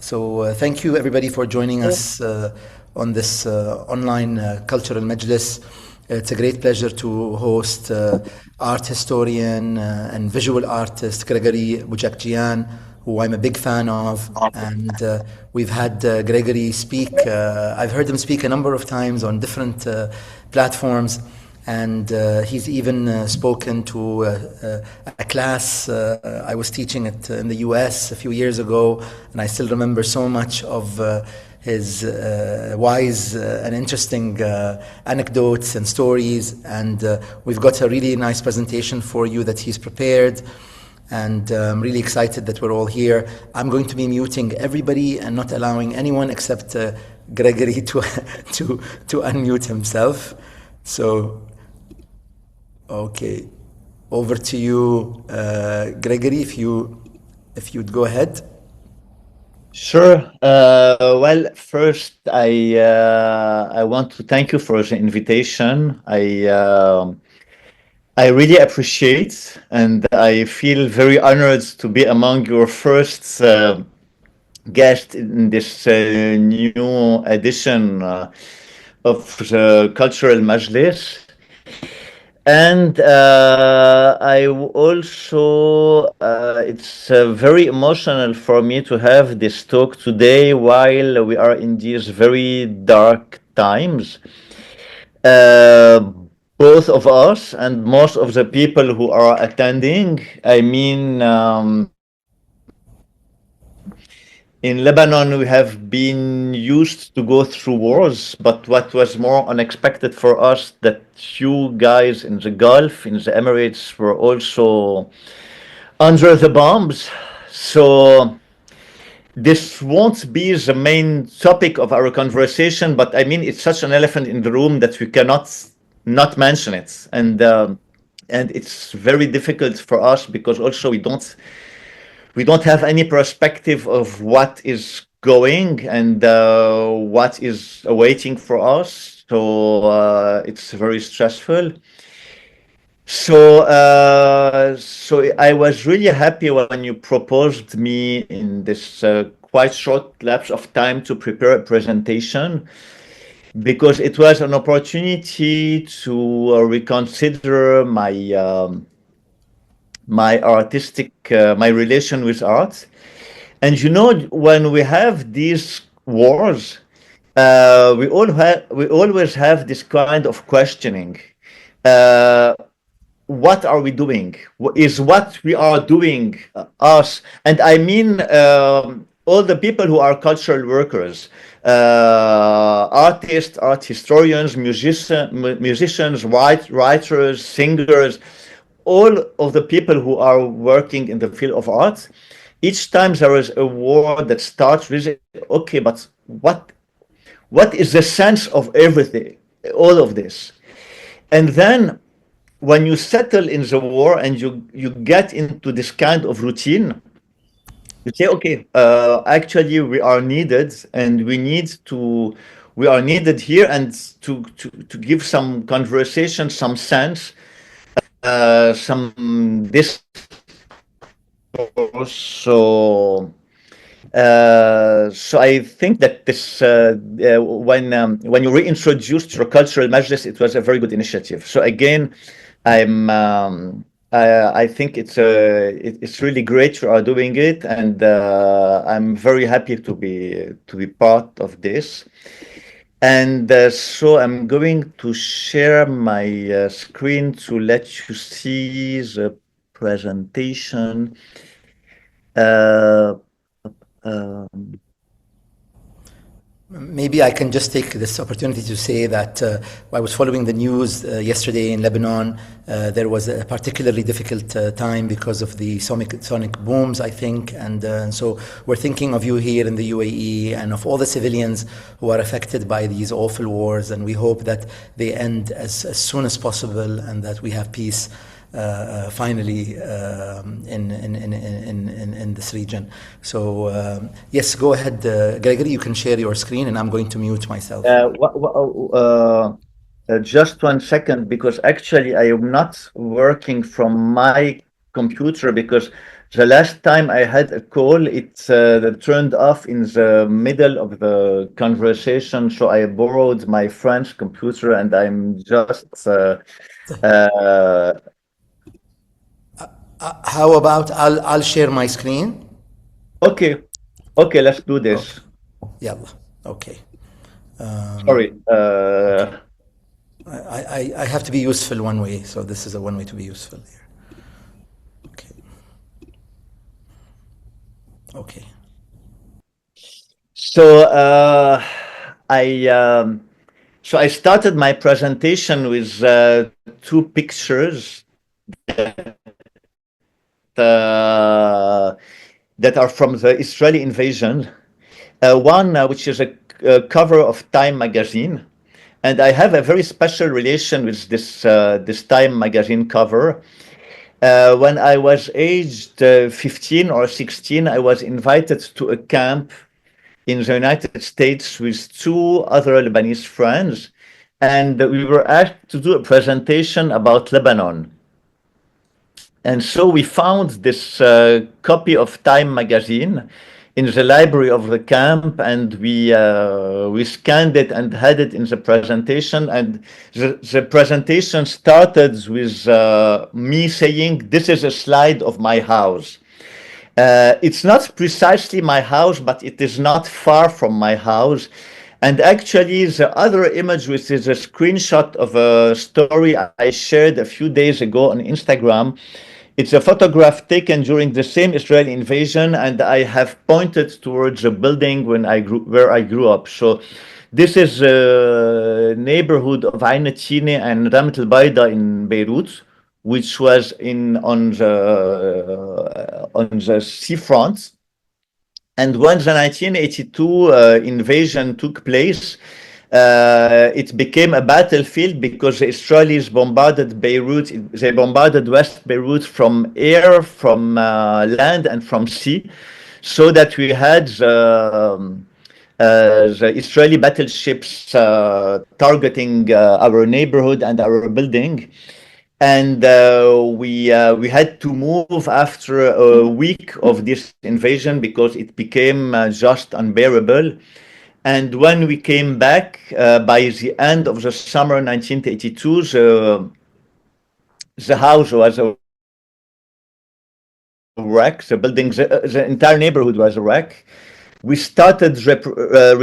So thank you everybody for joining us on this online Cultural Majlis. It's a great pleasure to host art historian and visual artist Gregory Buchakjian, who I'm a big fan of. And we've had Gregory speak. I've heard him speak a number of times on different platforms. And he's even spoken to a class I was teaching in the US a few years ago, and I still remember so much of his wise and interesting anecdotes and stories. And we've got a really nice presentation for you that he's prepared. And I'm really excited that we're all here. I'm going to be muting everybody and not allowing anyone except Gregory to unmute himself. So. Okay, over to you, Gregory, if you'd go ahead. Sure. Well, first, I want to thank you for the invitation. I really appreciate, and I feel very honored to be among your first guest in this new edition of the Cultural Majlis. And I also, it's very emotional for me to have this talk today while we are in these very dark times. Both of us and most of the people who are attending, I mean, in Lebanon, we have been used to go through wars, but what was more unexpected for us that you guys in the Gulf, in the Emirates, were also under the bombs. So this won't be the main topic of our conversation, but I mean, it's such an elephant in the room that we cannot not mention it. And it's very difficult for us because also we don't have any perspective of what is going and what is awaiting for us. So it's very stressful. So I was really happy when you proposed me in this quite short lapse of time to prepare a presentation, because it was an opportunity to reconsider my artistic, my relation with art. And you know, when we have these wars, we always have this kind of questioning. What are we doing? Is what we are doing us? And I mean all the people who are cultural workers, artists, art historians, musicians, writers, singers, all of the people who are working in the field of art. Each time there is a war that starts with, okay, but what is the sense of everything, all of this? And then when you settle in the war and you get into this kind of routine, you say, okay, actually we are needed, and we are needed here, and to give some conversation, some sense, some this. So I think that this when you reintroduced your Cultural Majlis, it was a very good initiative. So again, I think it's really great you are doing it, and I'm very happy to be part of this. And so I'm going to share my screen to let you see the presentation. Maybe I can just take this opportunity to say that I was following the news yesterday in Lebanon. There was a particularly difficult time because of the sonic booms, I think. And so we're thinking of you here in the UAE and of all the civilians who are affected by these awful wars. And we hope that they end as soon as possible and that we have peace finally in this region. So yes, go ahead, Gregory. You can share your screen, and I'm going to mute myself. Just 1 second, because actually I am not working from my computer, because The last time I had a call, it turned off in the middle of the conversation, so I borrowed my friend's computer, and I'm just uh, How about I'll share my screen. okay. Okay, let's do Okay. this. Yalla. Okay. Sorry. Okay. I have to be useful one way, so this is a one way to be useful here. Okay. Okay. So I I started my presentation with two pictures uh, that are from the Israeli invasion. One which is a cover of Time magazine, and I have a very special relation with this Time magazine cover. When I was aged 15 or 16, I was invited to a camp in the United States with two other Lebanese friends, and we were asked to do a presentation about Lebanon. And so we found this copy of Time magazine in the library of the camp, and we scanned it and had it in the presentation. And the presentation started with me saying, "This is a slide of my house." It's not precisely my house, but it is not far from my house. And actually, the other image, which is a screenshot of a story I shared a few days ago on Instagram, it's a photograph taken during the same Israeli invasion, and I have pointed towards a building where I grew up. So this is a neighborhood of Ain Tine and Ramat al Baida in Beirut, which was in on the seafront. And when the 1982 invasion took place, it became a battlefield because the Israelis bombarded Beirut. They bombarded West Beirut from air, from land, and from sea, so that we had the Israeli battleships targeting our neighborhood and our building. And we had to move after a week of this invasion because it became just unbearable. And when we came back by the end of the summer 1982, the house was a wreck. The entire neighborhood was a wreck. We started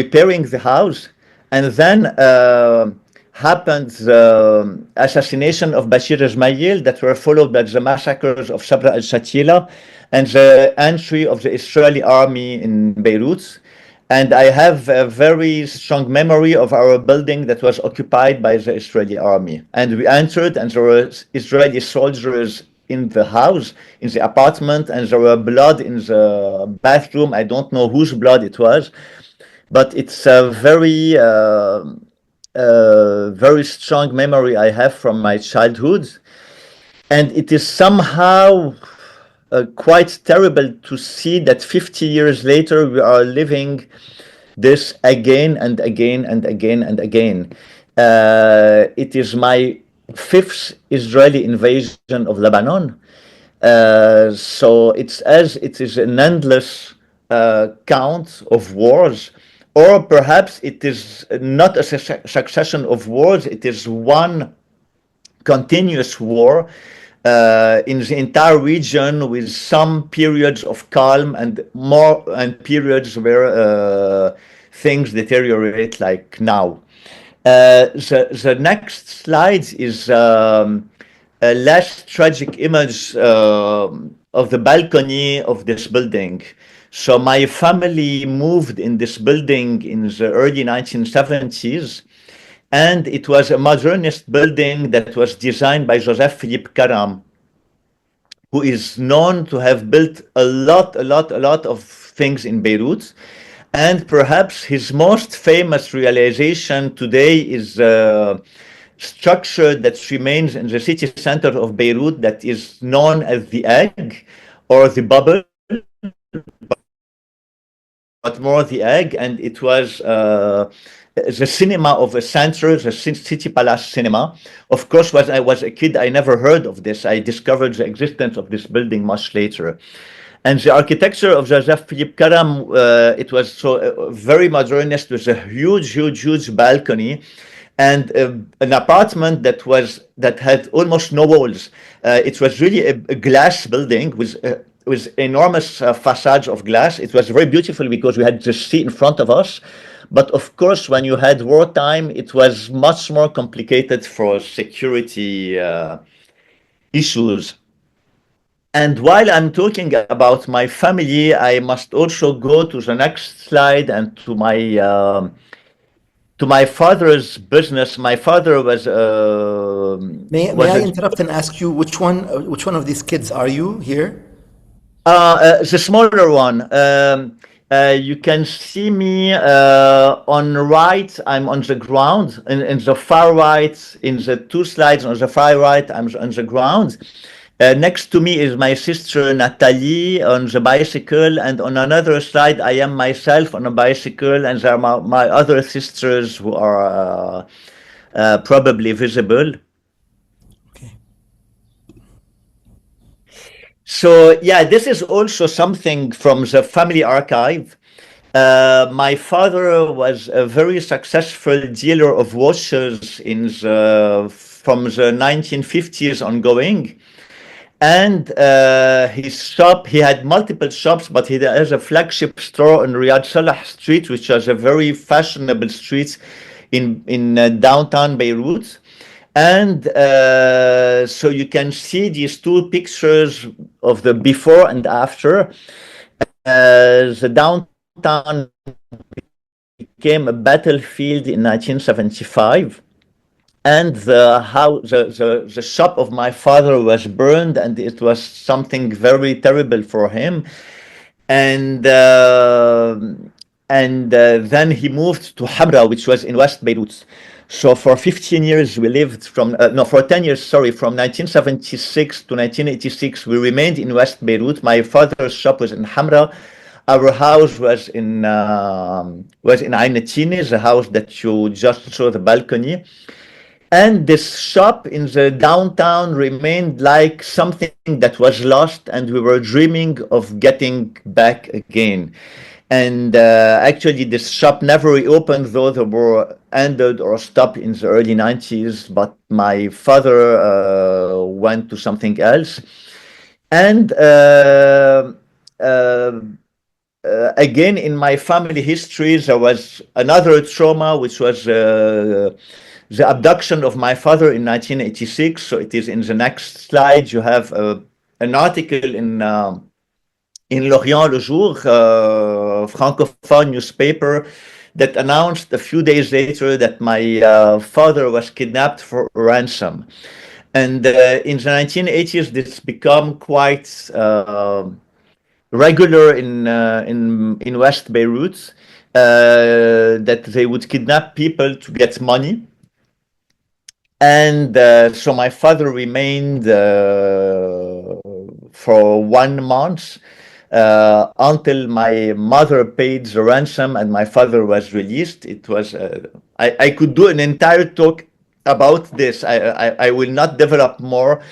repairing the house, and then happened the assassination of Bashir Ismail that were followed by the massacres of Sabra al-Shatila and the entry of the Israeli army in Beirut. And I have a very strong memory of our building that was occupied by the Israeli army. And we entered, and there were Israeli soldiers in the house, in the apartment, and there were blood in the bathroom. I don't know whose blood it was, but it's a very strong memory I have from my childhood. And it is somehow quite terrible to see that 50 years later we are living this again and again and again and again. It is my fifth Israeli invasion of Lebanon. So it's as it is an endless count of wars, or perhaps it is not a succession of wars, it is one continuous war in the entire region, with some periods of calm and more and periods where things deteriorate, like now. The next slide is a less tragic image of the balcony of this building. So my family moved in this building in the early 1970s, and it was a modernist building that was designed by Joseph Philippe Karam, who is known to have built a lot of things in Beirut. And perhaps his most famous realization today is a structure that remains in the city center of Beirut that is known as the egg or the bubble, but more the egg. And it was the cinema of a center, the City Palace Cinema. Of course, when I was a kid, I never heard of this. I discovered the existence of this building much later. And the architecture of Joseph Philippe Karam, it was so very modernist with a huge balcony, and an apartment that had almost no walls. It was really a glass building with enormous facades of glass. It was very beautiful because we had the sea in front of us. But of course, when you had wartime, it was much more complicated for security issues. And while I'm talking about my family, I must also go to the next slide and to my father's business. My father was May I interrupt and ask you which one of these kids are you here? the smaller one. You can see me on right. I'm on the ground, in the far right. In the two slides on the far right, I'm on the ground. Next to me is my sister Nathalie on the bicycle, and on another slide, I am myself on a bicycle, and there are my other sisters who are probably visible. Okay. So yeah, this is also something from the family archive. My father was a very successful dealer of watches from the 1950s ongoing. And his shop, he had multiple shops, but he has a flagship store on Riyadh Salah Street, which is a very fashionable street in downtown Beirut. And so you can see these two pictures of the before and after. The downtown became a battlefield in 1975. And the shop of my father was burned, and it was something very terrible for him. And then he moved to Hamra, which was in West Beirut. So for 15 years we lived for 10 years, sorry, from 1976 to 1986, we remained in West Beirut. My father's shop was in Hamra. Our house was in Ain Tini, the house that you just saw the balcony. And this shop in the downtown remained like something that was lost, and we were dreaming of getting back again. And actually, this shop never reopened, though the war ended or stopped in the early 90s. But my father went to something else. And again, in my family history, there was another trauma, which was the abduction of my father in 1986. So it is in the next slide. You have an article in L'Orient Le Jour, francophone newspaper, that announced a few days later that my father was kidnapped for ransom. And in the 1980s, this became quite regular in West Beirut, that they would kidnap people to get money. And so my father remained for 1 month until my mother paid the ransom and my father was released. It was I could do an entire talk about this. I will not develop more,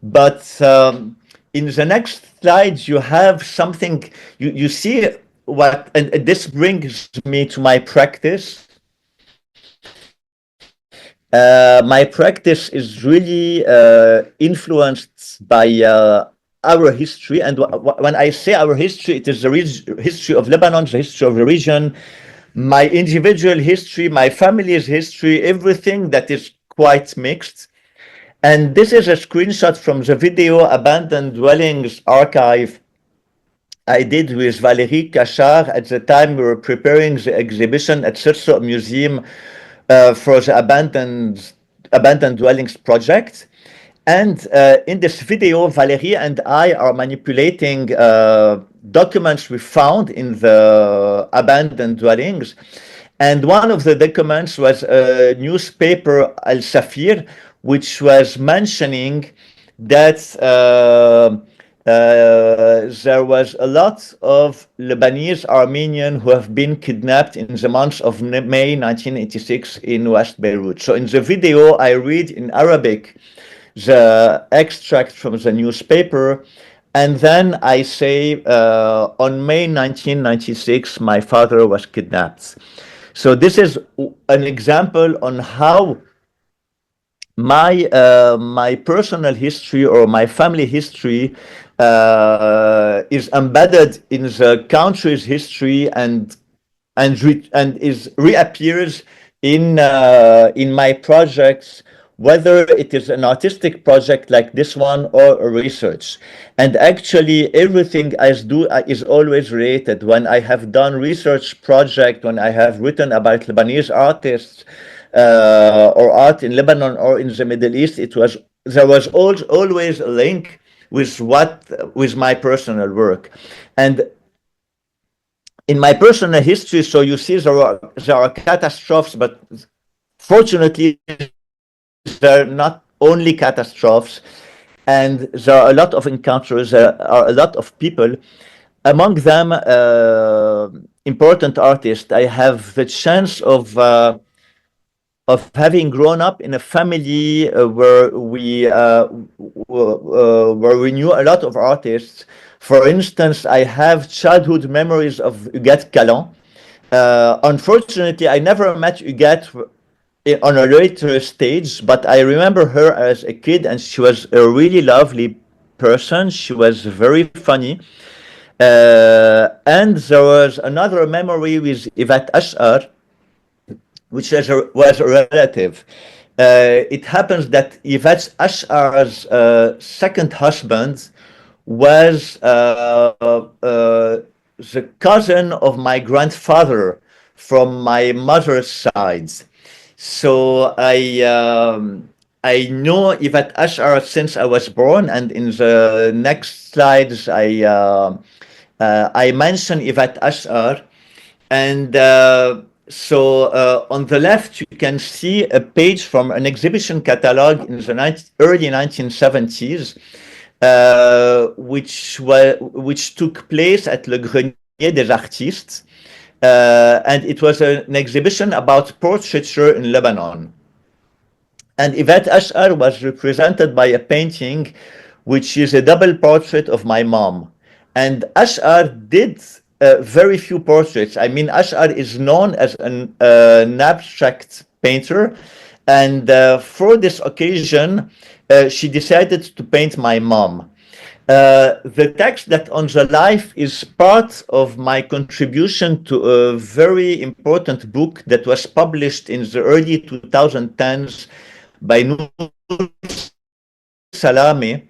but in the next slides you have something. You see what, and this brings me to my practice. My practice is really influenced by our history. And when I say our history, it is the history of Lebanon, the history of the region, my individual history, my family's history, everything that is quite mixed. And this is a screenshot from the video Abandoned Dwellings Archive I did with Valérie Cachard. At the time we were preparing the exhibition at Sirso Museum for the abandoned dwellings project. And in this video, Valérie and I are manipulating documents we found in the abandoned dwellings. And one of the documents was a newspaper, Al Safir, which was mentioning that there was a lot of Lebanese Armenian who have been kidnapped in the month of May 1986 in West Beirut. So in the video, I read in Arabic the extract from the newspaper, And then I say, on May 1996, my father was kidnapped. So this is an example on how my personal history or my family history is embedded in the country's history and is reappears in my projects, whether it is an artistic project like this one or a research. And actually, everything I do is always related. When I have done research project, when I have written about Lebanese artists or art in Lebanon or in the Middle East, there was always a link with my personal work. And in my personal history, so you see there are catastrophes, but fortunately they're not only catastrophes, and there are a lot of encounters, there are a lot of people, among them important artists. I have the chance of having grown up in a family where we knew a lot of artists. For instance, I have childhood memories of Huguette Callan. Unfortunately, I never met Huguette on a later stage, but I remember her as a kid, and she was a really lovely person. She was very funny. And there was another memory with Yvette Ashar, which was a relative. It happens that Yvette Ashar's second husband was the cousin of my grandfather from my mother's side. So I know Yvette Ashar since I was born, and in the next slides I mention Yvette Ashar. And so on the left, you can see a page from an exhibition catalog in the early 1970s, which took place at Le Grenier des Artistes. And it was an exhibition about portraiture in Lebanon. And Yvette Ashar was represented by a painting, which is a double portrait of my mom. And Ashar did very few portraits. I mean, Ashar is known as an abstract painter. And for this occasion, she decided to paint my mom. The text that on the life is part of my contribution to a very important book that was published in the early 2010s by Noor Salame.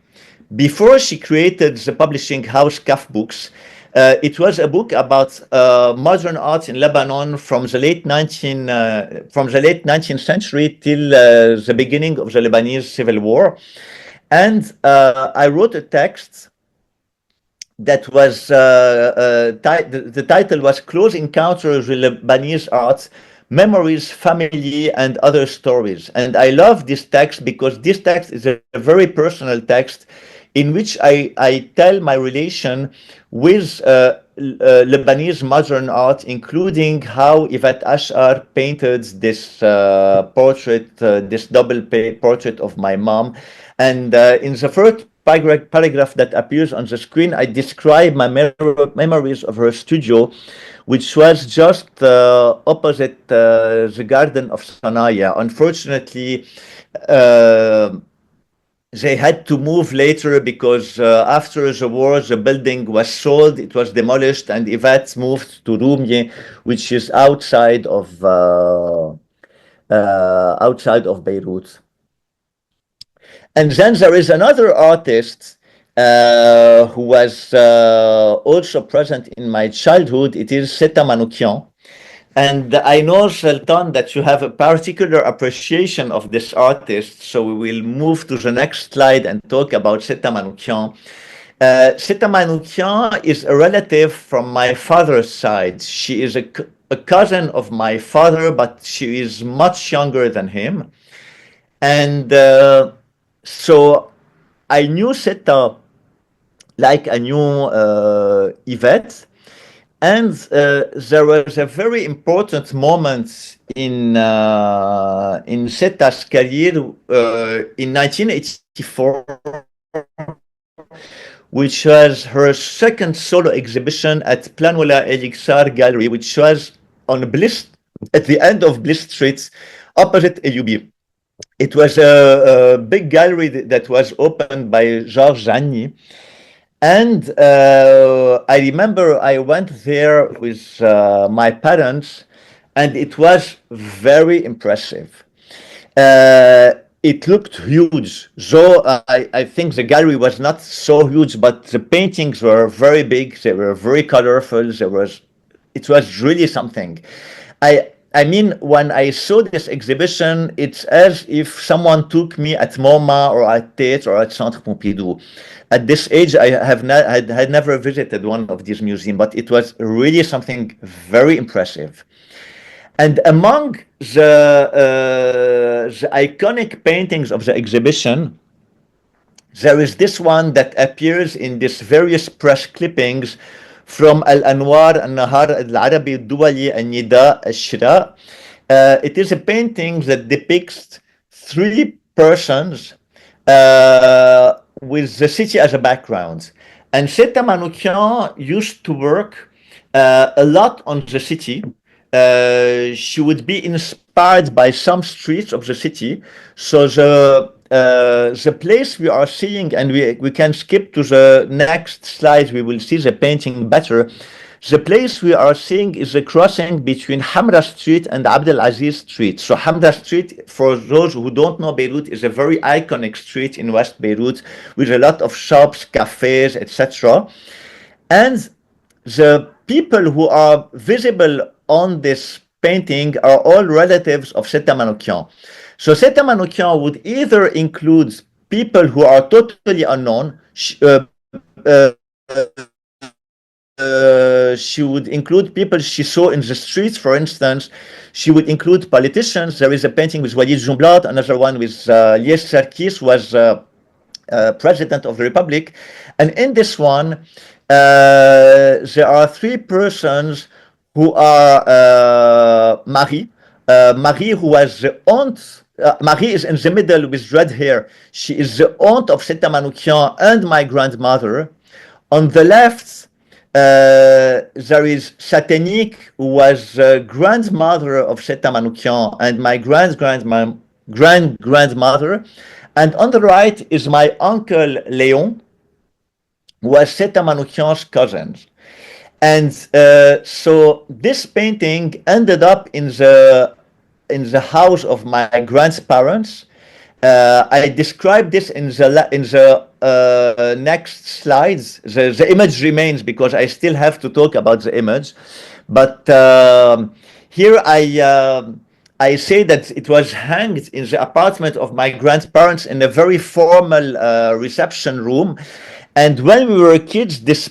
Before she created the publishing house Kaf Books, it was a book about modern art in Lebanon from the late 19th century till the beginning of the Lebanese Civil War. And I wrote a text that was the title was Close Encounters with Lebanese Art, Memories, Family, and Other Stories. And I love this text because this text is a very personal text in which I tell my relation with Lebanese modern art, including how Yvette Ashar painted this portrait, this double portrait of my mom. And in the first paragraph that appears on the screen, I describe my memories of her studio, which was just opposite the Garden of Sanaya. Unfortunately, they had to move later because after the war, the building was sold, it was demolished, and Yvette moved to Rumye, which is outside of Beirut. And then there is another artist who was also present in my childhood. It is Seta Manoukian. And I know, Sultan, that you have a particular appreciation of this artist, so we will move to the next slide and talk about Seta Manoukian. Seta Manoukian is a relative from my father's side. She is a cousin of my father, but she is much younger than him. And so I knew Seta like I knew Yvette. And there was a very important moment in Seta's career in 1984, which was her second solo exhibition at Planola Elixir Gallery, which was on Bliss, at the end of Bliss Street, opposite AUB. It was a big gallery that was opened by Georges Zagny. And I remember I went there with my parents, and it was very impressive. It looked huge, so I think the gallery was not so huge, but the paintings were very big. They were very colorful. It was really something. I mean, when I saw this exhibition, it's as if someone took me at MoMA or at Tate or at Centre Pompidou. At this age, I had never visited one of these museums, but it was really something very impressive. And among the iconic paintings of the exhibition, there is this one that appears in these various press clippings from Al-Anwar, Al-Nahar, Al-Arabi, Al-Duwali, Al-Nida, Al-Shira. It is a painting that depicts three persons with the city as a background. And Seta Manoukian used to work a lot on the city. She would be inspired by some streets of the city. So the place we are seeing, and we can skip to the next slide, we will see the painting better. The place we are seeing is the crossing between Hamra Street and Abdel Aziz Street. So Hamra Street, for those who don't know Beirut, is a very iconic street in West Beirut with a lot of shops, cafes, etc. And the people who are visible on this painting are all relatives of Seta Manoukian. So Seta Manoukian would either include people who are totally unknown. She would include people she saw in the streets, for instance. She would include politicians. There is a painting with Walid Jumblat, another one with Lies Sarkis, who was President of the Republic. And in this one, there are three persons who are Marie. Marie, who was the aunt. Marie is in the middle with red hair. She is the aunt of Seta Manoukian and my grandmother. On the left, there is Satanique, who was the grandmother of Seta Manoukian and my grandmother. And on the right is my uncle Léon, who was Seta Manoukian's cousin. And so this painting ended up in the house of my grandparents. I described this in the next slides. The image remains because I still have to talk about the image. But here I say that it was hanged in the apartment of my grandparents in a very formal reception room. And when we were kids, this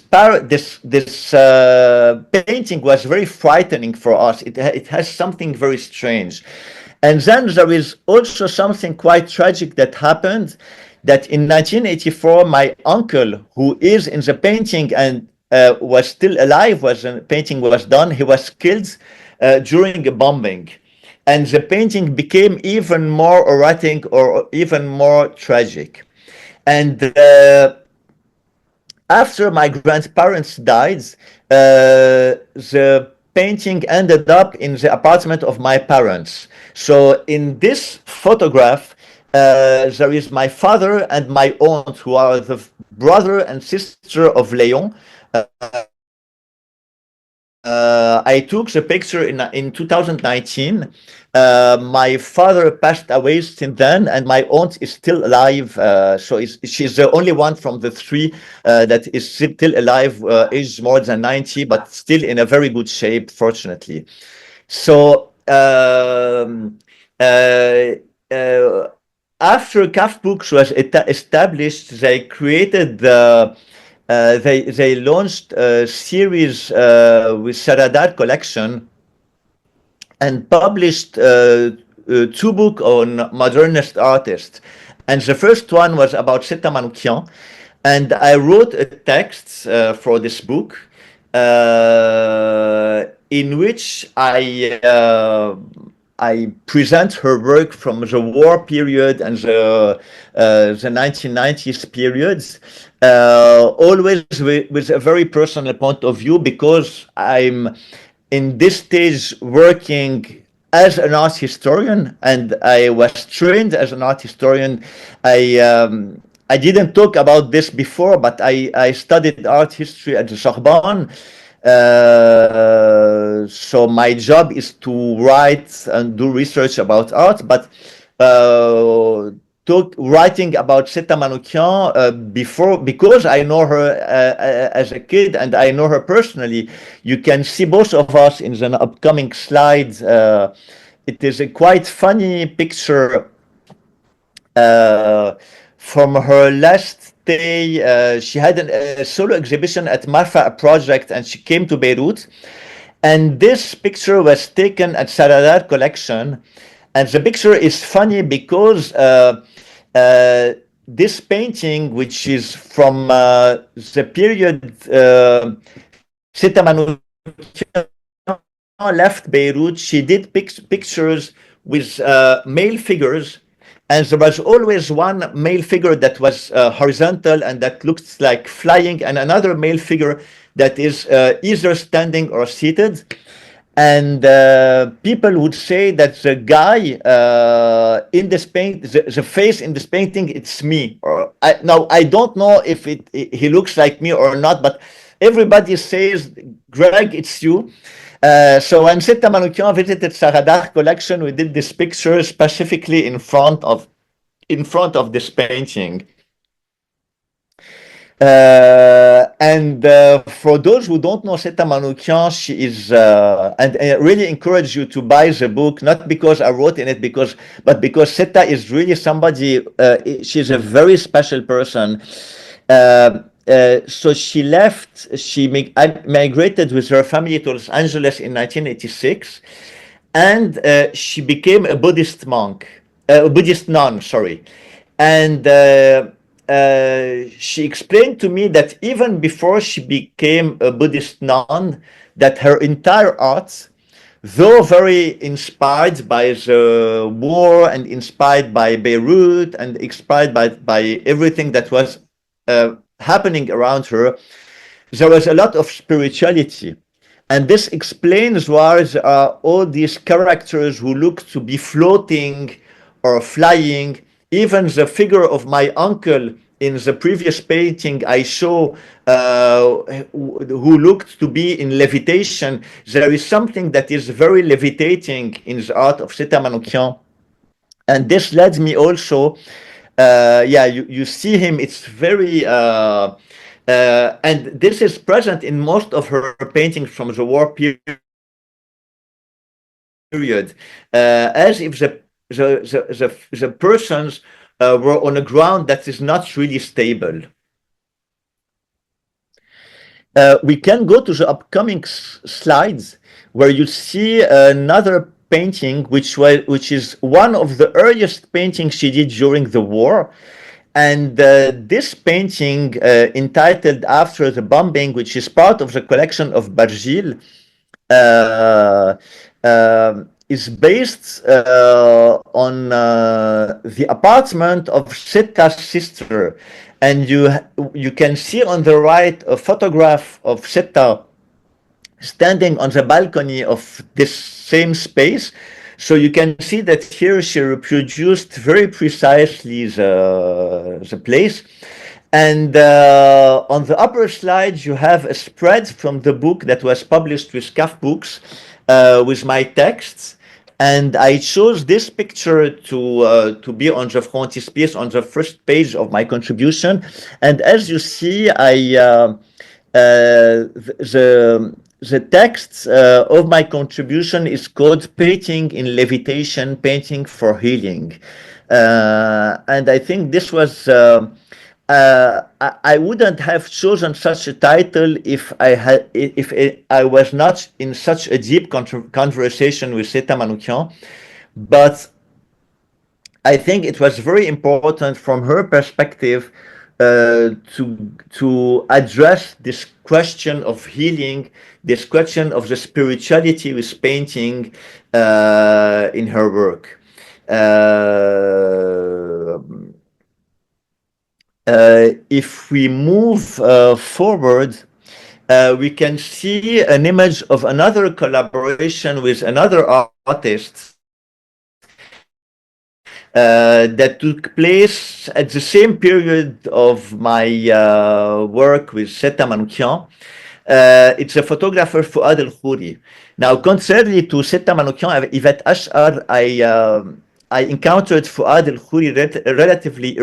painting was very frightening for us. It has something very strange. And then there is also something quite tragic that happened, that in 1984, my uncle, who is in the painting and was still alive when the painting was done, he was killed during a bombing. And the painting became even more erratic or even more tragic. And after my grandparents died, the painting ended up in the apartment of my parents. So in this photograph, there is my father and my aunt, who are the brother and sister of Léon. I took the picture in 2019. My father passed away since then, and my aunt is still alive. So she's the only one from the three that is still alive, aged more than 90, but still in a very good shape, fortunately. So after CAF Books was established, they created they launched a series with Saradar collection and published two books on modernist artists. And the first one was about Seta Manoukian. And I wrote a text for this book in which I I present her work from the war period and the 1990s periods, always with a very personal point of view, because I'm in this stage working as an art historian, and I was trained as an art historian. I didn't talk about this before, but I studied art history at the Sorbonne. So my job is to write and do research about art, but writing about Seta Manoukian before, because I know her as a kid and I know her personally. You can see both of us in the upcoming slides. It is a quite funny picture from her last day. She had a solo exhibition at Marfa Project, and she came to Beirut. And this picture was taken at Saradar collection. And the picture is funny because this painting, which is from the period Seta Manoukian left Beirut, she did pictures with male figures, and there was always one male figure that was horizontal and that looks like flying, and another male figure that is either standing or seated. And people would say that the guy in this the face in this painting, it's me. Or now I don't know if he looks like me or not, but everybody says, Greg, it's you. So when Seta Manoukian visited Saradar collection, we did this picture specifically in front of this painting. And for those who don't know Seta Manoukian, she is, and I really encourage you to buy the book, not because I wrote in it, but because Seta is really somebody, she's a very special person. So she migrated with her family to Los Angeles in 1986, and she became a Buddhist monk, a Buddhist nun, sorry. And she explained to me that even before she became a Buddhist nun, that her entire art, though very inspired by the war and inspired by Beirut and inspired by everything that was happening around her, there was a lot of spirituality. And this explains why there are all these characters who look to be floating or flying. Even the figure of my uncle in the previous painting I show, who looked to be in levitation, there is something that is very levitating in the art of Seta Manoukian. And this led me also, you see him, it's very, and this is present in most of her paintings from the war period, as if the persons were on a ground that is not really stable. We can go to the upcoming slides where you see another painting, which is one of the earliest paintings she did during the war. And this painting, entitled After the Bombing, which is part of the collection of Bargil, is based on the apartment of Seta's sister. And you can see on the right a photograph of Seta standing on the balcony of this same space. So you can see that here she reproduced very precisely the place. And on the upper slide, you have a spread from the book that was published with CAF Books with my texts. And I chose this picture to be on the frontispiece, on the first page of my contribution. And as you see, the text of my contribution is called Painting in Levitation, Painting for Healing. And I think this was, I wouldn't have chosen such a title if I was not in such a deep conversation with Seta Manoukian. But I think it was very important from her perspective to address this question of healing, this question of the spirituality with painting in her work. If we move forward, we can see an image of another collaboration with another artist that took place at the same period of my work with Seta Manoukian. It's a photographer, Fouad El-Khouri. Now, contrary to Seta Manoukian and Yvette Ashar, I encountered Fouad El-Khouri relatively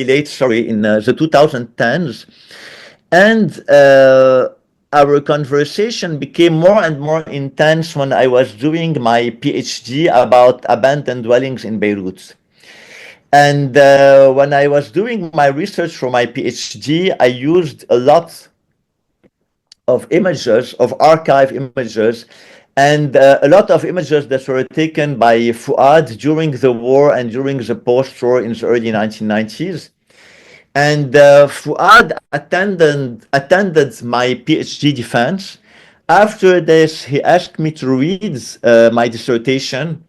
late, in the 2010s. And our conversation became more and more intense when I was doing my PhD about abandoned dwellings in Beirut. And when I was doing my research for my PhD, I used a lot of images, of archive images, and a lot of images that were taken by Fouad during the war and during the post-war in the early 1990s. And Fouad attended my PhD defense. After this, he asked me to read my dissertation,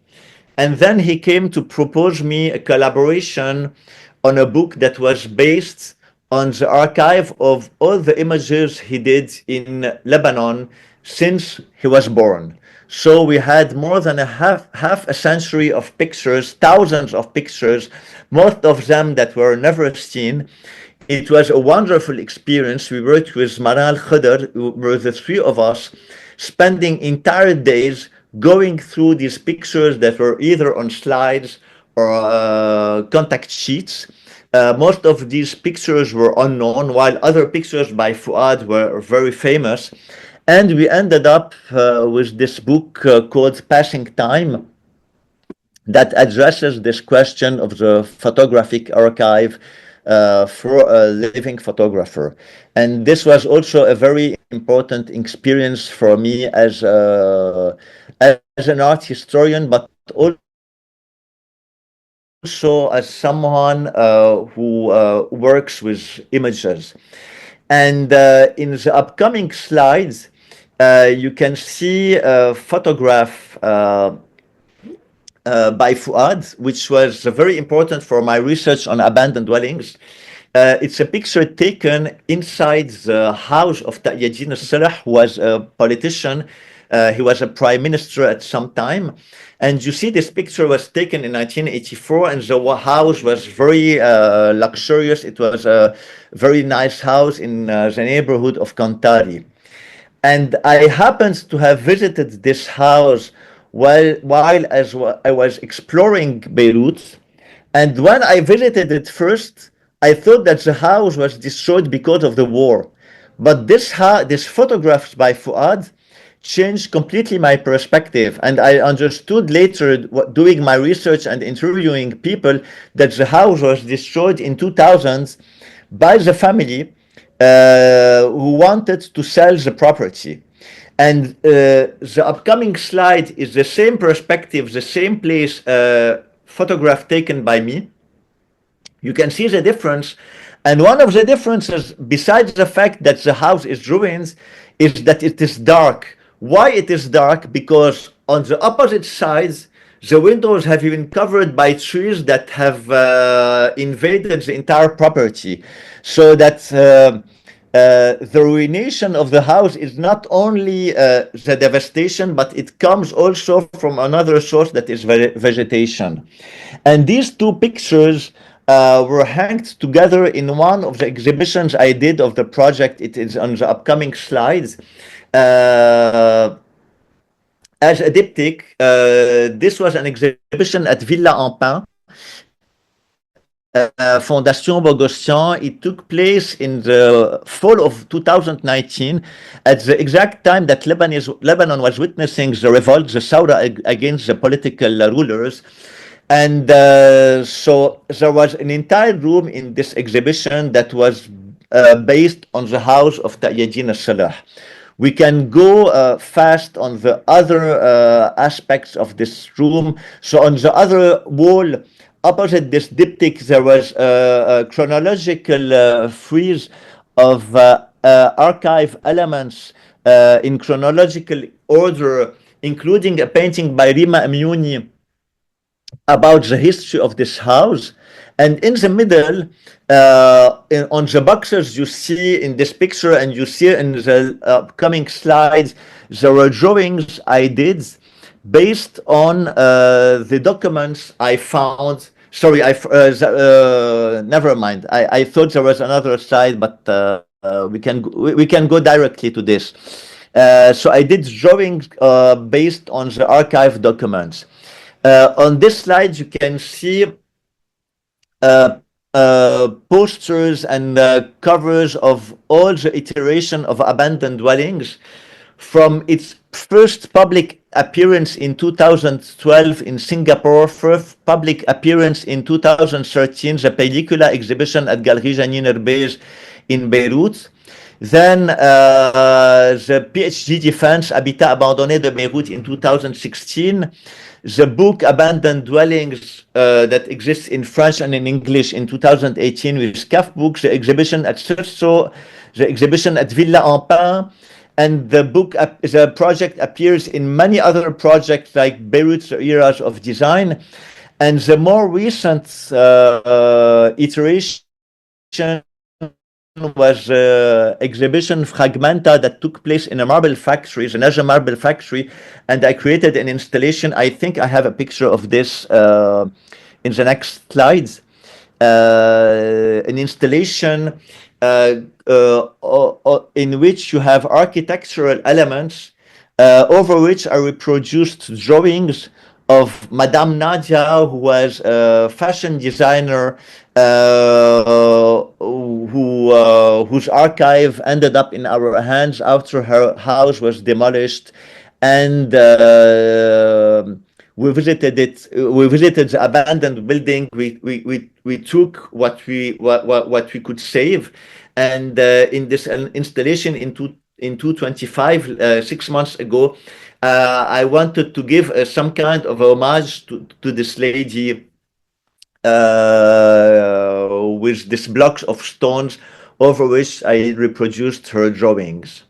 and then he came to propose me a collaboration on a book that was based on the archive of all the images he did in Lebanon since he was born. So we had more than half a century of pictures, thousands of pictures, most of them that were never seen. It was a wonderful experience. We worked with Maran Al-Khadr, who were the three of us, spending entire days going through these pictures that were either on slides or contact sheets. Most of these pictures were unknown, while other pictures by Fouad were very famous. And we ended up with this book called Passing Time that addresses this question of the photographic archive for a living photographer. And this was also a very important experience for me as an art historian, but also as someone who works with images. And in the upcoming slides, you can see a photograph by Fouad, which was very important for my research on abandoned dwellings. It's a picture taken inside the house of Taqiyuddin al-Salah, who was a politician. He was a prime minister at some time. And you see this picture was taken in 1984, and the house was very luxurious. It was a very nice house in the neighborhood of Kantari. And I happened to have visited this house while I was exploring Beirut. And when I visited it first, I thought that the house was destroyed because of the war. But this photographs by Fouad changed completely my perspective. And I understood later, doing my research and interviewing people, that the house was destroyed in 2000 by the family who wanted to sell the property. And the upcoming slide is the same perspective, the same place, photograph taken by me. You can see the difference. And one of the differences, besides the fact that the house is ruined, is that it is dark. Why it is dark? Because on the opposite sides, the windows have been covered by trees that have invaded the entire property. So that the ruination of the house is not only the devastation, but it comes also from another source, that is vegetation. And these two pictures were hanged together in one of the exhibitions I did of the project. It is on the upcoming slides. As a diptych, this was an exhibition at Villa Ampin, Fondation Bogossian. It took place in the fall of 2019, at the exact time that Lebanon was witnessing the revolt, the Saura, against the political rulers. And so there was an entire room in this exhibition that was based on the house of Taqiyuddin al-Salah. We can go fast on the other aspects of this room. So on the other wall, opposite this diptych, there was a chronological frieze of archive elements in chronological order, including a painting by Rima Amiouni about the history of this house. And in the middle, on the boxes you see in this picture, and you see in the upcoming slides, there were drawings I did based on the documents I found. Sorry, never mind. I thought there was another slide, but we can go directly to this. So I did drawings based on the archive documents. On this slide, you can see posters and covers of all the iteration of abandoned dwellings, from its first public appearance in 2012 in Singapore, first public appearance in 2013, the Pellicula exhibition at Galerie Janine Herbez in Beirut. Then the PhD Defense Habitat Abandonné de Beirut in 2016, the book Abandoned Dwellings that exists in French and in English in 2018 with SCAF Books, the exhibition at Sursaut, the exhibition at Villa Empin, and the project appears in many other projects like Beirut's Eras of Design. And the more recent iteration was exhibition Fragmenta that took place in a marble factory, the Naja Marble Factory, and I created an installation. I think I have a picture of this in the next slides. An installation in which you have architectural elements over which are reproduced drawings of Madame Nadia, who was a fashion designer whose archive ended up in our hands after her house was demolished. And we visited it. We visited the abandoned building. We took what we could save, and in this installation in 225, 6 months ago, I wanted to give some kind of homage to this lady with these blocks of stones over which I reproduced her drawings.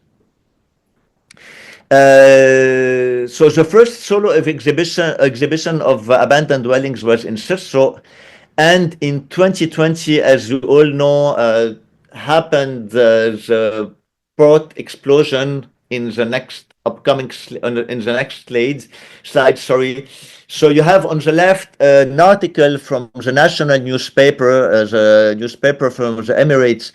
So the first solo exhibition of abandoned dwellings was in Sursaut, and in 2020, as you all know, happened the port explosion in the next upcoming in the next slide. Sorry. So you have on the left an article from the national newspaper, the newspaper from the Emirates,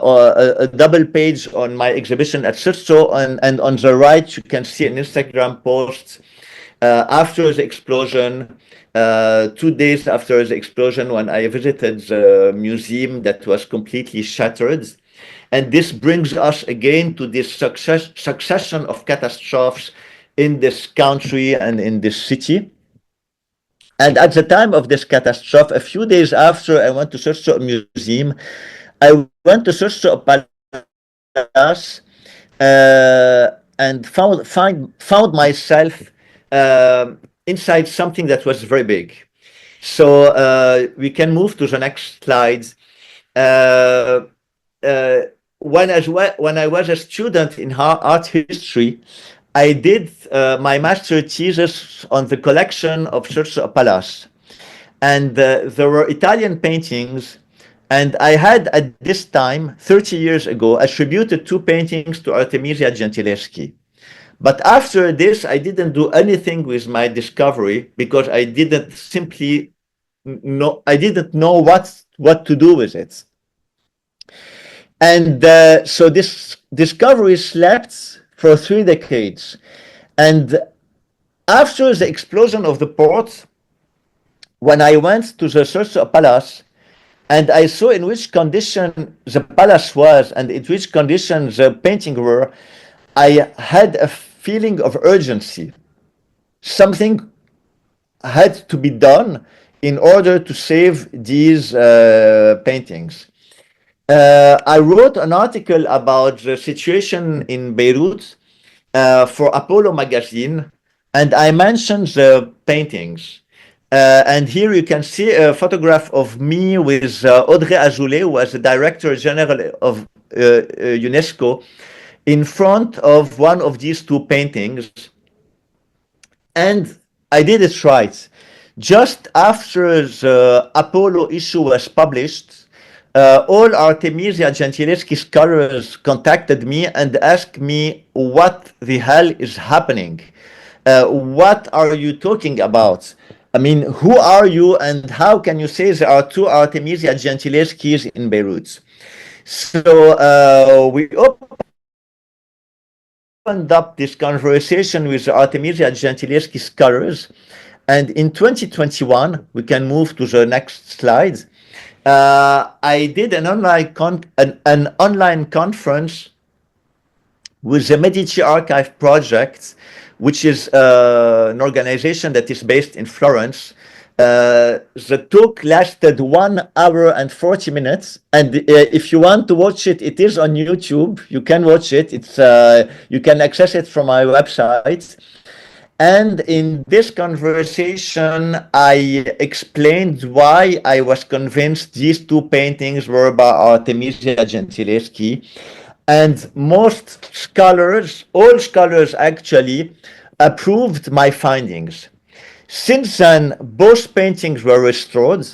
or a double page on my exhibition at Sursaut, and on the right you can see an Instagram post after the explosion, 2 days after the explosion, when I visited the museum that was completely shattered. And this brings us again to this succession of catastrophes in this country and in this city. And at the time of this catastrophe, a few days after I went to Sursaut Museum, I went to Sursaut Palace and found myself inside something that was very big. So we can move to the next slides. When I was a student in art history, I did my master thesis on the collection of Sursaut Palace, and there were Italian paintings, and I had at this time, 30 years ago, attributed 2 paintings to Artemisia Gentileschi. But after this, I didn't do anything with my discovery because I didn't know what to do with it. And so this discovery slept for 3 decades. And after the explosion of the port, when I went to the Sursaut Palace, and I saw in which condition the palace was and in which condition the paintings were, I had a feeling of urgency. Something had to be done in order to save these paintings. I wrote an article about the situation in Beirut for Apollo magazine, and I mentioned the paintings. And here you can see a photograph of me with Audrey Azoulay, who was the Director General of UNESCO, in front of one of these two paintings. And I did it right. Just after the Apollo issue was published, all Artemisia Gentileschi scholars contacted me and asked me what the hell is happening. What are you talking about? I mean, who are you and how can you say there are two Artemisia Gentileschi's in Beirut? So we opened up this conversation with the Artemisia Gentileschi scholars. And in 2021, we can move to the next slide. I did an online conference with the Medici Archive Project, which is an organization that is based in Florence. The talk lasted 1 hour and 40 minutes. And if you want to watch it, it is on YouTube. You can watch it. You can access it from my website. And in this conversation, I explained why I was convinced these two paintings were by Artemisia Gentileschi. And most scholars, all scholars actually, approved my findings. Since then, both paintings were restored.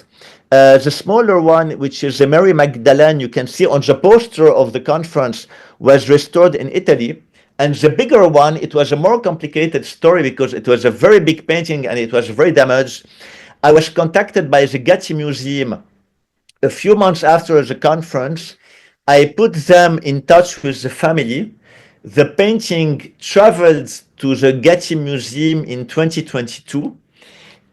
The smaller one, which is the Mary Magdalene, you can see on the poster of the conference, was restored in Italy. And the bigger one, it was a more complicated story because it was a very big painting and it was very damaged. I was contacted by the Getty Museum a few months after the conference. I put them in touch with the family. The painting traveled to the Getty Museum in 2022.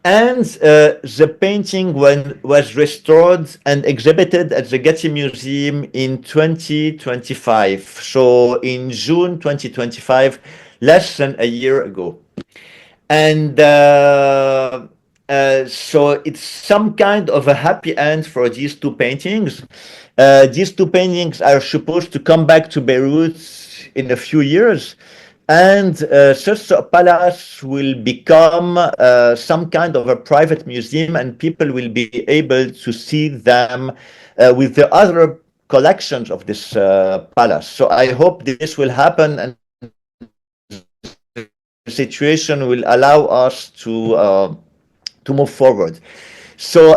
And the painting was restored and exhibited at the Getty Museum in 2025. So in June 2025, less than a year ago. And so it's some kind of a happy end for these two paintings. These two paintings are supposed to come back to Beirut in a few years. And such a palace will become some kind of a private museum, and people will be able to see them with the other collections of this palace. So I hope this will happen, and the situation will allow us to move forward. So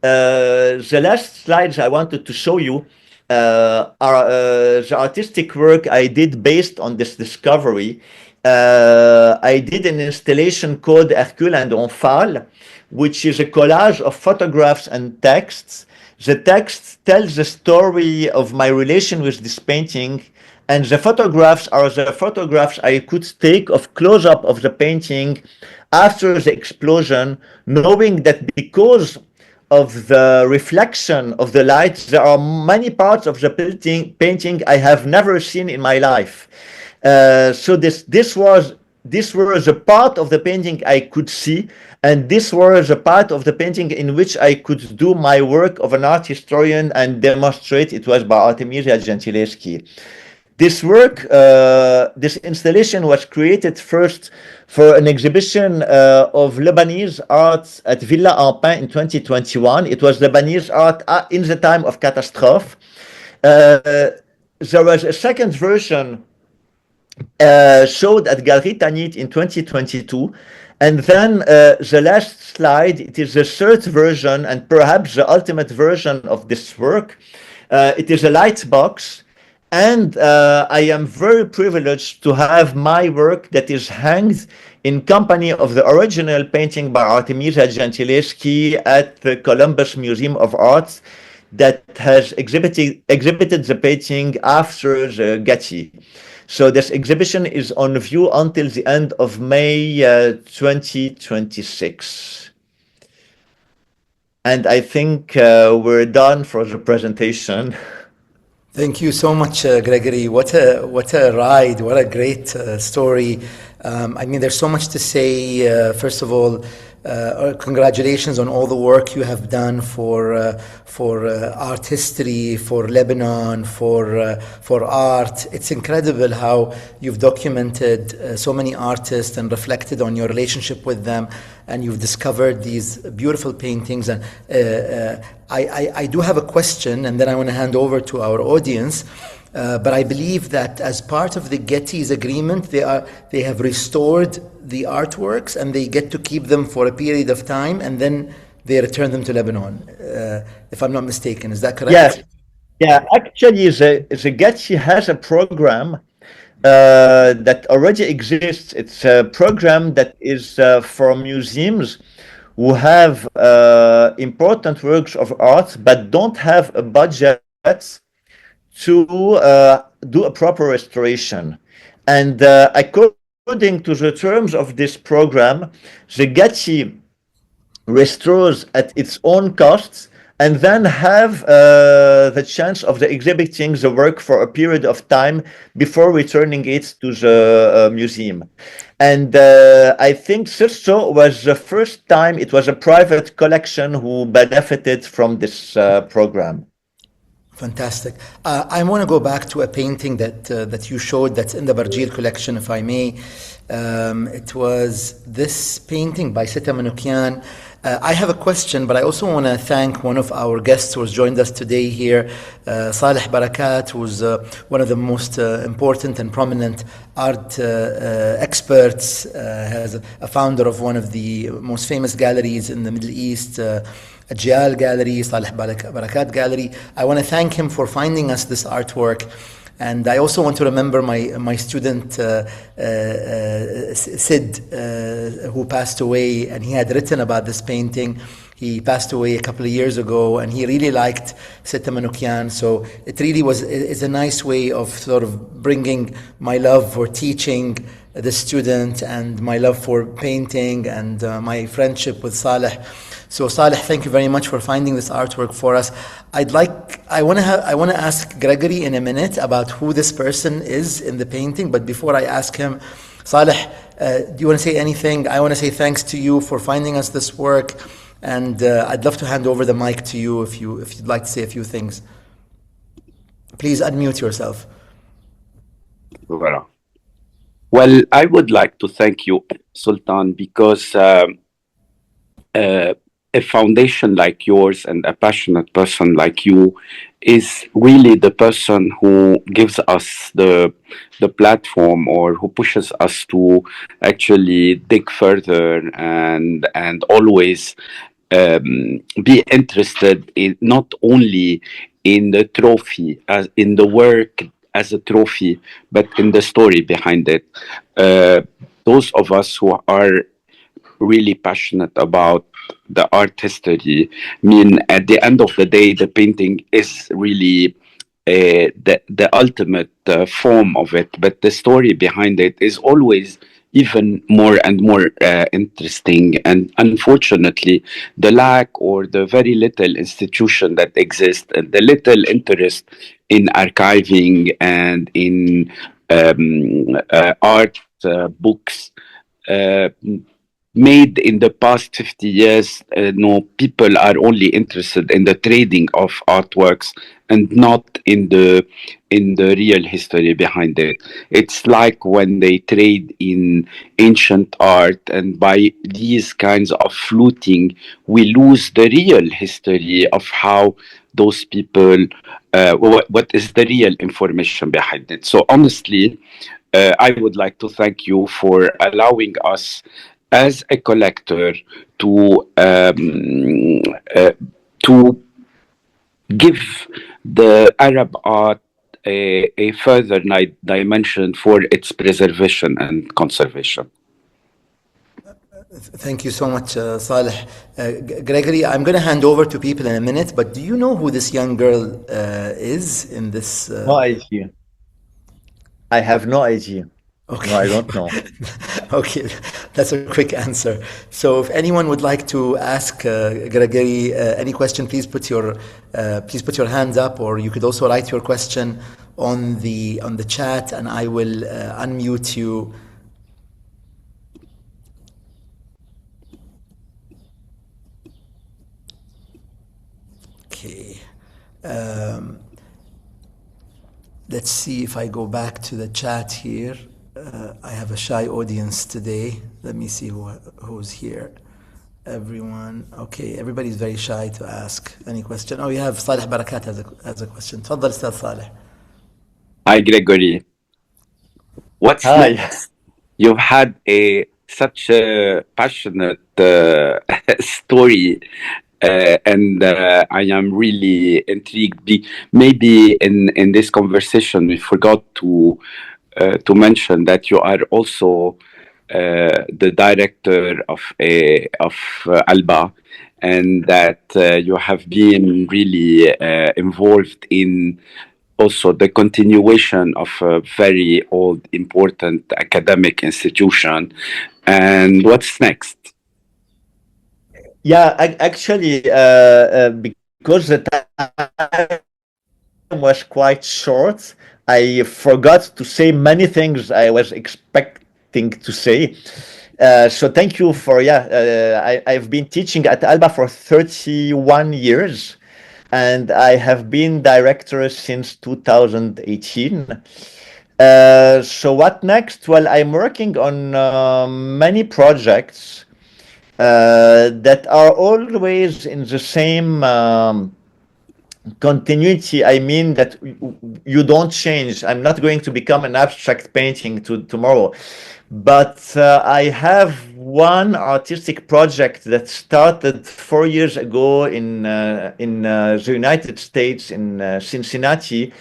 the last slides I wanted to show you are the artistic work I did based on this discovery. I did an installation called Hercule and Omphale, which is a collage of photographs and texts. The text tells the story of my relation with this painting, and the photographs are the photographs I could take of close-up of the painting after the explosion, knowing that because of the reflection of the light, there are many parts of the painting I have never seen in my life. So this was a part of the painting I could see, and this was a part of the painting in which I could do my work of an art historian and demonstrate it was by Artemisia Gentileschi. This work, this installation was created first for an exhibition of Lebanese art at Villa Ampin in 2021. It was Lebanese art in the time of catastrophe. There was a second version showed at Galerie Tanit in 2022. And then the last slide, it is the third version and perhaps the ultimate version of this work. It is a light box. And I am very privileged to have my work that is hanged in company of the original painting by Artemisia Gentileschi at the Columbus Museum of Art that has exhibited the painting after the Getty. So this exhibition is on view until the end of May 2026. And I think we're done for the presentation. Thank you so much, Gregory. What a ride! What a great story. I mean, there's so much to say. First of all, congratulations on all the work you have done for art history, for Lebanon, for art. It's incredible how you've documented so many artists and reflected on your relationship with them, and you've discovered these beautiful paintings. And I do have a question, and then I want to hand over to our audience. But I believe that as part of the Getty's agreement, they have restored the artworks and they get to keep them for a period of time, and then they return them to Lebanon, if I'm not mistaken. Is that correct? Yes. Yeah, actually, the Getty has a program that already exists. It's a program that is for museums who have important works of art but don't have a budget to do a proper restoration. And according to the terms of this program, the Getty restores at its own costs and then have the chance of the exhibiting the work for a period of time before returning it to the museum. And I think Sirso was the first time it was a private collection who benefited from this program. Fantastic. I want to go back to a painting that you showed that's in the Barjeel collection, if I may. It was this painting by Sita Manoukian. I have a question, but I also want to thank one of our guests who has joined us today here, Saleh Barakat, who's one of the most important and prominent art experts, has a founder of one of the most famous galleries in the Middle East, Ajyal Gallery, Saleh Barakat Gallery. I want to thank him for finding us this artwork. And I also want to remember my student Sid, who passed away, and he had written about this painting. He passed away a couple of years ago, and he really liked Sita Manoukian. So it really is a nice way of sort of bringing my love for teaching the student and my love for painting and my friendship with Saleh. So Saleh, thank you very much for finding this artwork for us. I want to ask Gregory in a minute about who this person is in the painting. But before I ask him, Saleh, do you want to say anything? I want to say thanks to you for finding us this work, and I'd love to hand over the mic to you if you'd like to say a few things. Please unmute yourself. Voilà. Well, I would like to thank you, Sultan, because a foundation like yours and a passionate person like you is really the person who gives us the platform, or who pushes us to actually dig further and always be interested in not only in the trophy, as in the work as a trophy, but in the story behind it. Those of us who are really passionate about the art history, mean at the end of the day, the painting is really the ultimate form of it, but the story behind it is always even more and more interesting. And unfortunately, the lack or the very little institution that exists, and the little interest in archiving and in art books made in the past 50 years, people are only interested in the trading of artworks and not in the real history behind it. It's like when they trade in ancient art, and by these kinds of fluting, we lose the real history of how those people, what is the real information behind it. So honestly, I would like to thank you for allowing us as a collector to give the Arab art a further dimension for its preservation and conservation. Thank you so much, Saleh. Gregory, I'm going to hand over to people in a minute, but do you know who this young girl is in this? No idea. I have no idea. Okay. No, I don't know. Okay, that's a quick answer. So if anyone would like to ask Gregory any question, please put your hands up, or you could also write your question on the chat, and I will unmute you. Um, let's see if I go back to the chat here. I have a shy audience today. Let me see who's here. Everyone, okay, everybody's very shy to ask any question. Oh, you have Saleh Barakat has a question. تفضل أستاذ صالح. Hi, Gregory. What's Hi. next? You've had such a passionate story, and I am really intrigued. Maybe in this conversation, we forgot to mention that you are also the director of Alba, and that you have been really involved in also the continuation of a very old, important academic institution. And what's next? Yeah, actually, because the time was quite short, I forgot to say many things I was expecting to say. So thank you for, I've been teaching at Alba for 31 years, and I have been director since 2018. So what next? Well, I'm working on many projects that are always in the same continuity. I mean that you don't change. I'm not going to become an abstract painting tomorrow, but I have one artistic project that started 4 years ago in the United States, in Cincinnati,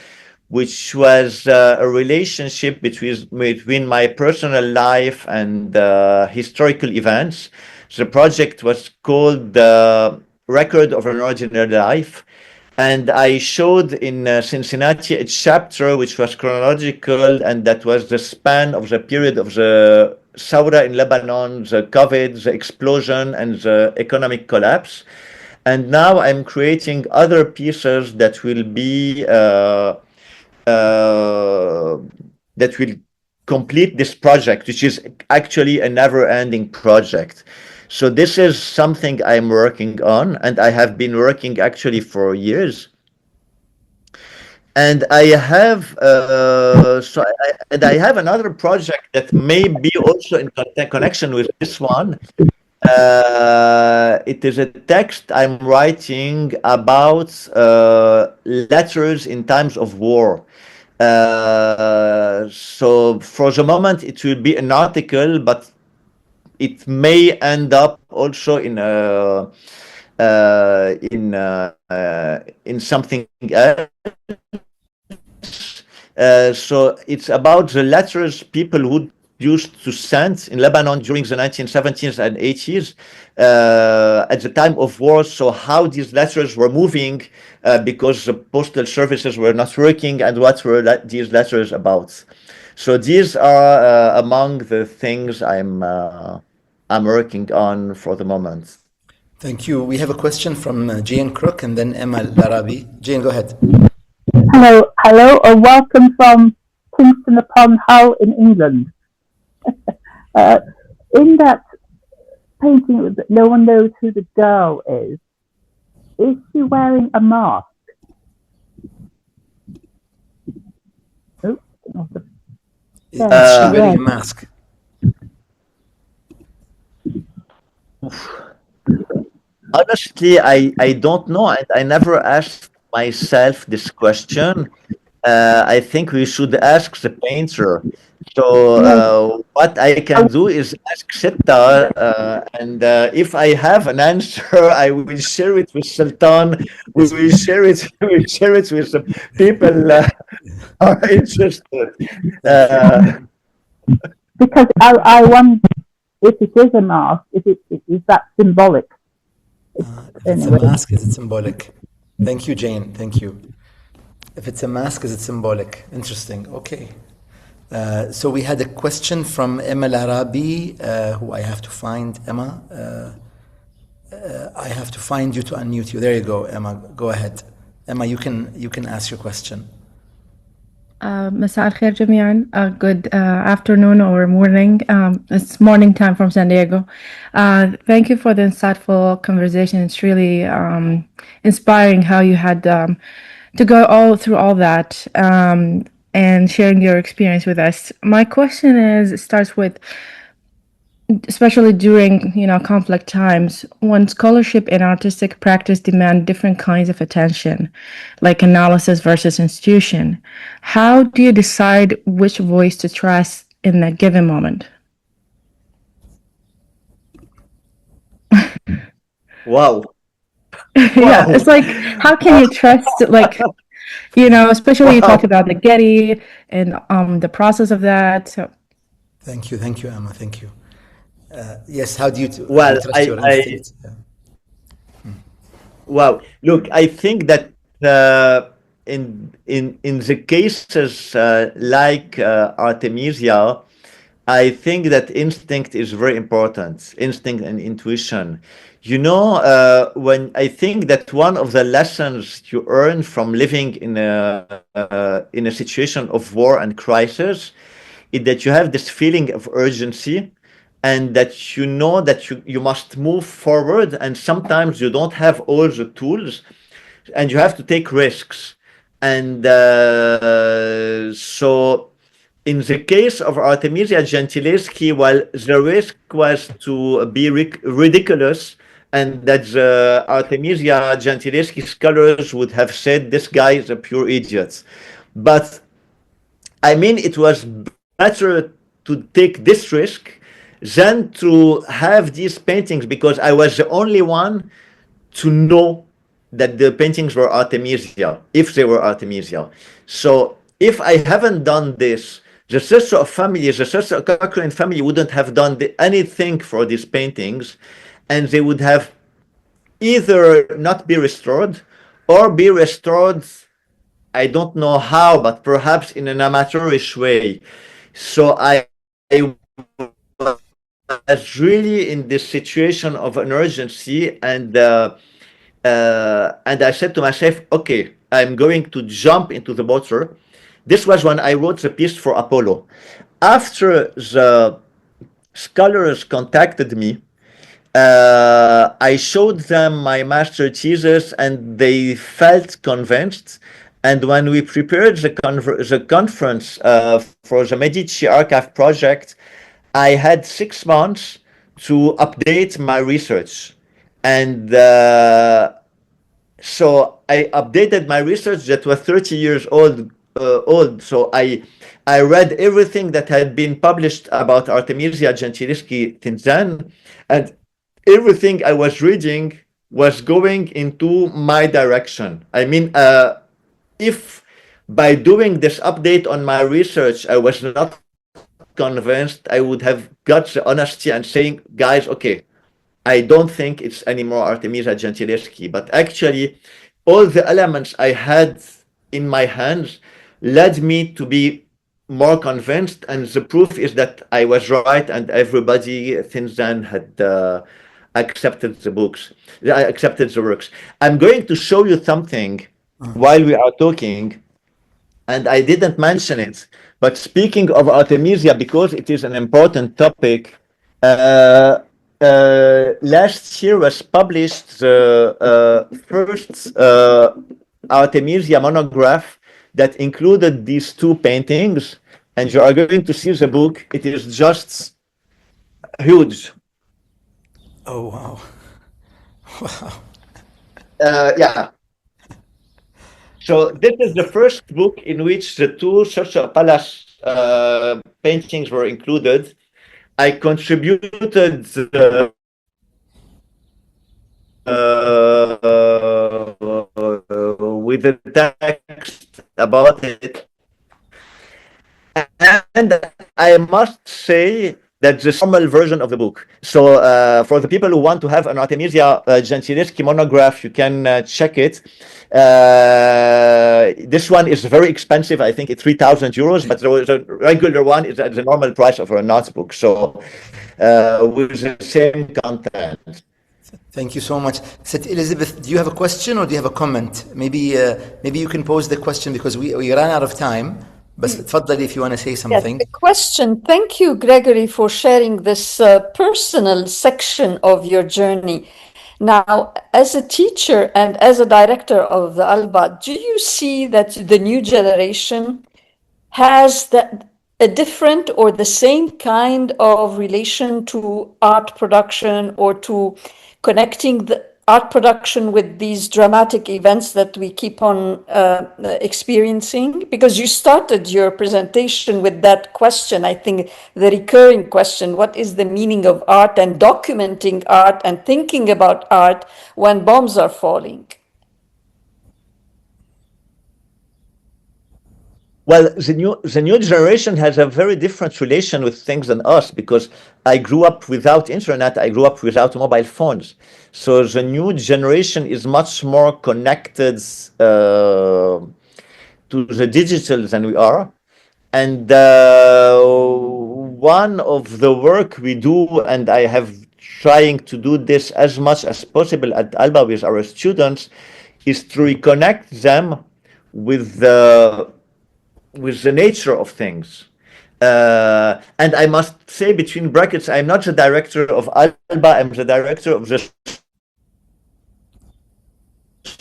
which was a relationship between my personal life and historical events. The project was called the Record of an Ordinary Life. And I showed in Cincinnati a chapter which was chronological, and that was the span of the period of the Saura in Lebanon, the COVID, the explosion, and the economic collapse. And now I'm creating other pieces that will be that will complete this project, which is actually a never-ending project. So this is something I'm working on, and I have been working actually for years. And I have I have another project that may be also in connection with this one. It is a text I'm writing about letters in times of war. So for the moment, it will be an article, but it may end up also in something else. So it's about the letters people who used to send in Lebanon during the 1970s and 80s at the time of war. So how these letters were moving because the postal services were not working, and what were these letters about. So these are among the things I'm working on for the moment. Thank you. We have a question from Jane Crook and then Emma Larabi. Jane, go ahead. Hello, and welcome from Kingston upon Hull in England. In that painting, no one knows who the girl is. Is she wearing a mask? Oh, Is she wearing a mask? Honestly, I don't know. I never asked myself this question. I think we should ask the painter. So what I can do is ask Sita, and if I have an answer, I will share it with Sultan. We will share it. We will share it with the people who are interested. Because I wonder if it is a mask, is that symbolic? If it's a mask, is it symbolic? Thank you, Jane. Thank you. If it's a mask, is it symbolic? Interesting. Okay. So we had a question from Emma Larabi, who I have to find. Emma, I have to find you to unmute you. There you go, Emma. Go ahead. Emma, you can ask your question. مساء الخير جميعا. Good afternoon or morning. It's morning time from San Diego. Thank you for the insightful conversation. It's really inspiring how you had to go all through all that and sharing your experience with us. My question starts with, especially during conflict times, when scholarship and artistic practice demand different kinds of attention, like analysis versus institution, how do you decide which voice to trust in a given moment? Wow. Yeah, it's like, how can you trust, like, especially you talk about the Getty and the process of that. So Thank you, Emma. Thank you. Yes, how do you Well, trust your instinct? Yeah. wow. Look, I think that in the cases like Artemisia, I think that instinct is very important. Instinct and intuition. When I think that one of the lessons you earn from living in a situation of war and crisis is that you have this feeling of urgency, and that you know that you must move forward, and sometimes you don't have all the tools, and you have to take risks. And so in the case of Artemisia Gentileschi, well, the risk was to be ridiculous, and that the Artemisia Gentileschi scholars would have said, this guy is a pure idiot. But I mean, it was better to take this risk than to have these paintings, because I was the only one to know that the paintings were Artemisia, if they were Artemisia. So if I haven't done this, the sister of family, the sister of Cochrane family wouldn't have done anything for these paintings, and they would have either not be restored or be restored, I don't know how, but perhaps in an amateurish way. So I was really in this situation of an urgency, and I said to myself, okay, I'm going to jump into the water. This was when I wrote the piece for Apollo. After the scholars contacted me, I showed them my master thesis, and they felt convinced. And when we prepared the conference for the Medici Archive project, I had 6 months to update my research. And so I updated my research that was 30 years old. So I read everything that had been published about Artemisia Gentileschi since then, and everything I was reading was going into my direction. I mean, if by doing this update on my research I was not convinced, I would have got the honesty and saying, guys, okay, I don't think it's anymore Artemisia Gentileschi. But actually, all the elements I had in my hands led me to be more convinced, and the proof is that I was right, and everybody since then had accepted the works. I'm going to show you something while we are talking, and I didn't mention it, but speaking of Artemisia, because it is an important topic, last year was published the first Artemisia monograph that included these 2 paintings, and you are going to see the book. It is just huge. Oh, wow. Wow. Yeah. So this is the first book in which the 2 Social Palace paintings were included. I contributed with the text about it, and I must say that the formal version of the book. So for the people who want to have an Artemisia Gentileschi monograph, you can check it. This one is very expensive. I think it's 3,000 euros, but the regular one is at the normal price of a notebook. So with the same content. Thank you so much. St. Elizabeth, do you have a question or do you have a comment? Maybe you can pose the question, because we ran out of time. بس تفضلي if you want to say something. Yes, a question. Thank you, Gregory, for sharing this personal section of your journey. Now, as a teacher and as a director of the Alba, do you see that the new generation has a different or the same kind of relation to art production, or to connecting the art production with these dramatic events that we keep on experiencing? Because you started your presentation with that question, I think the recurring question: what is the meaning of art, and documenting art and thinking about art when bombs are falling? Well, the new generation has a very different relation with things than us, because I grew up without internet, I grew up without mobile phones. So the new generation is much more connected to the digital than we are. And one of the work we do, and I have trying to do this as much as possible at Alba with our students, is to reconnect them with the nature of things. And I must say, between brackets, I'm not the director of Alba, I'm the director of the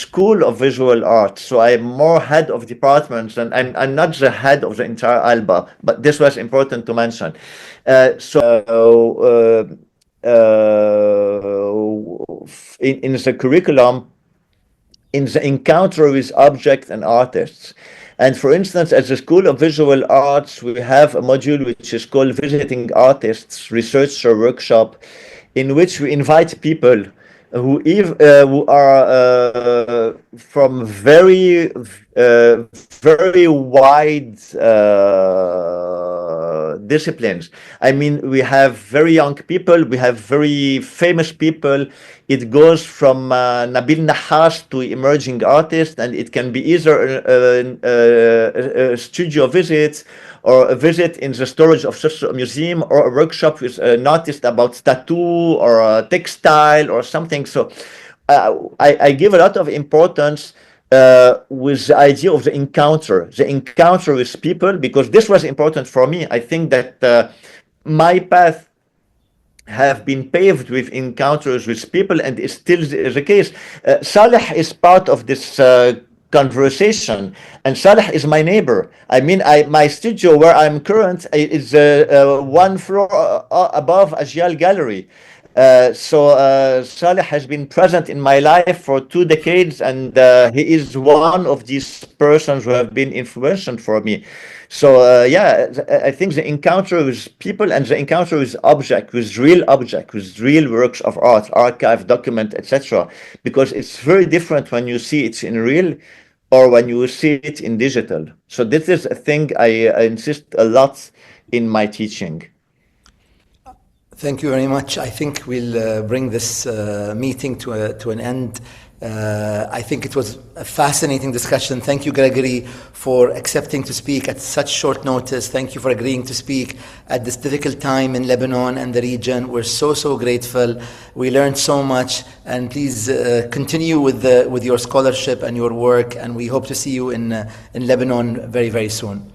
School of Visual Art. So I'm more head of departments, and I'm not the head of the entire Alba, but this was important to mention. In the curriculum, in the encounter with objects and artists. And for instance, at the School of Visual Arts, we have a module which is called Visiting Artists Researcher Workshop, in which we invite people who are from very wide disciplines. I mean, we have very young people, we have very famous people. It goes from Nabil Nahas to emerging artists, and it can be either a studio visit, or a visit in the storage of such a museum, or a workshop with an artist about tattoo or a textile or something. So I give a lot of importance with the idea of the encounter with people, because this was important for me. I think that my path have been paved with encounters with people, and is still the case. Saleh is part of this conversation, and Saleh is my neighbor. I mean, my studio where I'm current is one floor above Ajial Gallery. So Saleh has been present in my life for 2 decades, and he is one of these persons who have been influential for me. So yeah, I think the encounter with people and the encounter with real works of art, archive, document, etc. Because it's very different when you see it in real or when you see it in digital. So this is a thing I insist a lot in my teaching. Thank you very much. I think we'll bring this meeting to an end. I think it was a fascinating discussion. Thank you, Gregory, for accepting to speak at such short notice. Thank you for agreeing to speak at this difficult time in Lebanon and the region. We're so grateful. We learned so much, and please continue with your scholarship and your work, and we hope to see you in Lebanon very soon.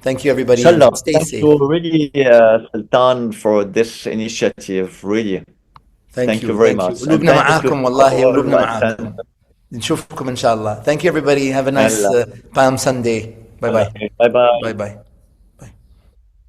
Thank you, everybody. Inshallah. Stay Thank safe. you really, Sultan, for this initiative. Really. Thank you very much. قلوبنا معاكم والله قلوبنا معاكم. نشوفكم إن شاء الله. Thank you, everybody. Have a nice Palm Sunday. Bye bye. Bye bye. Bye bye.